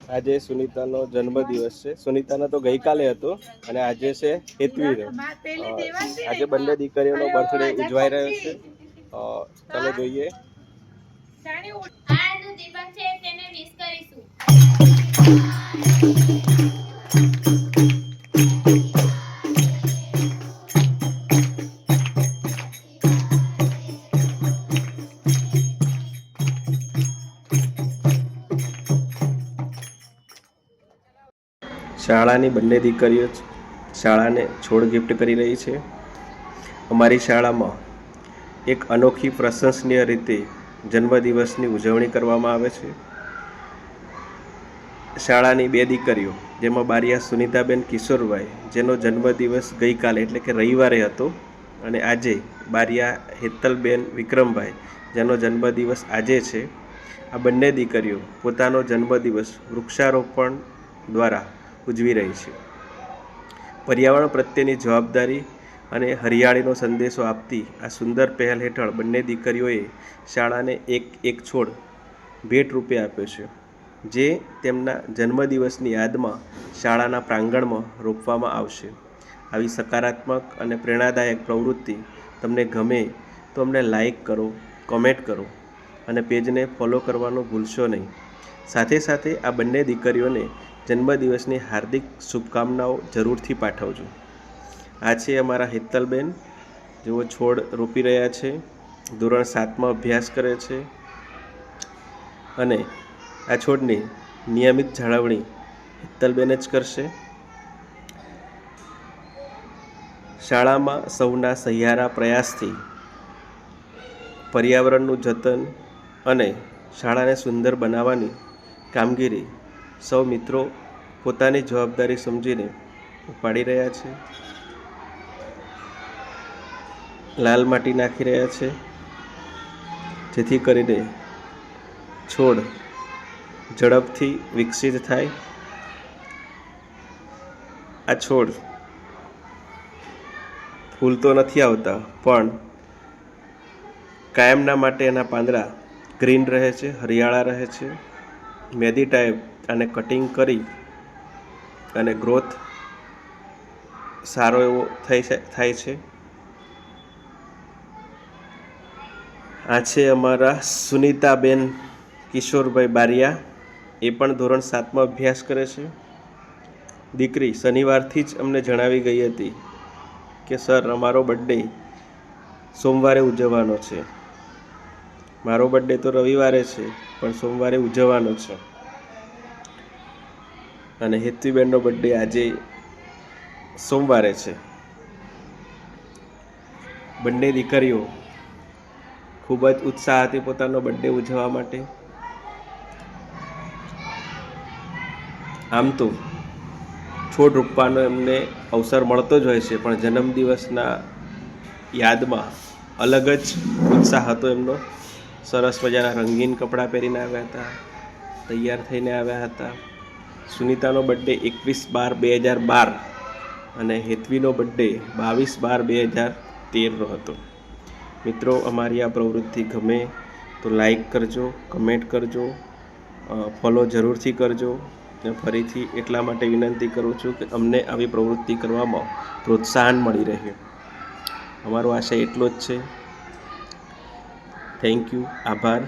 આજે સુનિતાનો જન્મદિવસ છે. સુનિતાનો તો ગઈકાલે હતો અને આજે છે હેતવીનો. આજે બંને દીકરીઓનો બર્થડે ઉજવાઈ રહ્યો છે. ચાલો જોઈએ. આજનું દીપક છે તેને વિશ કરીશું. શાળાની બંને દીકરીઓ શાળાને છોડ ગિફ્ટ કરી રહી છે. અમારી શાળામાં એક અનોખી પ્રશંસનીય રીતે જન્મદિવસની ઉજવણી કરવામાં આવે છે. શાળાની બે દીકરીઓ જેમાં બારિયા સુનિતાબેન કિશોરભાઈ જેનો જન્મદિવસ ગઈકાલે એટલે કે રવિવારે હતો અને આજે બારિયા હેતલબેન વિક્રમભાઈ જેનો જન્મદિવસ આજે છે. આ બંને દીકરીઓ પોતાનો જન્મદિવસ વૃક્ષારોપણ દ્વારા ઉજવી રહી છે. પર્યાવરણ પ્રત્યેની જવાબદારી અને હરિયાળીનો સંદેશો આપતી આ સુંદર પહેલ હેઠળ બંને દીકરીઓએ શાળાને એક છોડ ભેટ રૂપે આપ્યો છે, જે તેમના જન્મદિવસની યાદમાં શાળાના પ્રાંગણમાં રોપવામાં આવશે. આવી સકારાત્મક અને પ્રેરણાદાયક પ્રવૃત્તિ તમને ગમે તો અમને લાઈક કરો, કોમેન્ટ કરો અને પેજને ફોલો કરવાનું ભૂલશો નહીં. સાથે સાથે આ બંને દીકરીઓને જન્મદિવસની હાર્દિક શુભકામનાઓ જરૂરથી પાઠવજો. આ છે અમારા હેતલબેન, જેઓ છોડ રોપી રહ્યા છે, ધોરણ 7માં અભ્યાસ કરે છે અને આ છોડની નિયમિત જાળવણી હેતલબેન જ કરશે. શાળામાં સૌના સહિયારા પ્રયાસથી પર્યાવરણનું જતન અને શાળાને સુંદર બનાવવાની કામગીરી સૌ મિત્રો પોતાની જવાબદારી સમજીને ઉપાડી રહ્યા છે. લાલ માટી નાખી રહ્યા છે, જેથી કરીને છોડ ઝડપથી વિકસિત થાય. આ છોડ ફૂલ તો નથી આવતા, પણ કાયમના માટે એના પાંદડા ગ્રીન રહે છે, હરિયાળા રહે છે. મેદી ટાઈપ આને કટિંગ કરી અને ગ્રોથ સારો એવો થાય છે. આ છે અમારા સુનિતાબેન કિશોરભાઈ બારિયા, એ પણ ધોરણ 7માં અભ્યાસ કરે છે. દીકરી શનિવારથી જ અમને જણાવી ગઈ હતી કે સર, અમારો બર્થડે સોમવારે ઉજવવાનો છે. મારો બર્થડે તો રવિવારે છે, પણ સોમવારે ઉજવવાનો છે. અને હેતવીબેનનો બર્થડે આજે સોમવારે છે. બંને દીકરીઓ ખૂબ જ ઉત્સાહથી પોતાનો બર્થડે ઉજવવા માટે. આમ તો છોડ રોપવાનો એમને અવસર મળતો જ હોય છે, પણ જન્મદિવસના યાદમાં અલગ જ ઉત્સાહ હતો એમનો. સરસ મજાના રંગીન કપડાં પહેરીને આવ્યા હતા, તૈયાર થઈને આવ્યા હતા. સુનિતાનો બર્થડે 21/12/2012 અને હેતવીનો બર્થડે 22/12/2013નો હતો. મિત્રો, અમારી આ પ્રવૃત્તિ ગમે તો લાઈક કરજો, કમેન્ટ કરજો, ફોલો જરૂરથી કરજો. અને ફરીથી એટલા માટે વિનંતી કરું છું કે અમને આવી પ્રવૃત્તિ કરવામાં પ્રોત્સાહન મળી રહે. અમારો આશય એટલો જ છે. થેન્ક યુ, આભાર.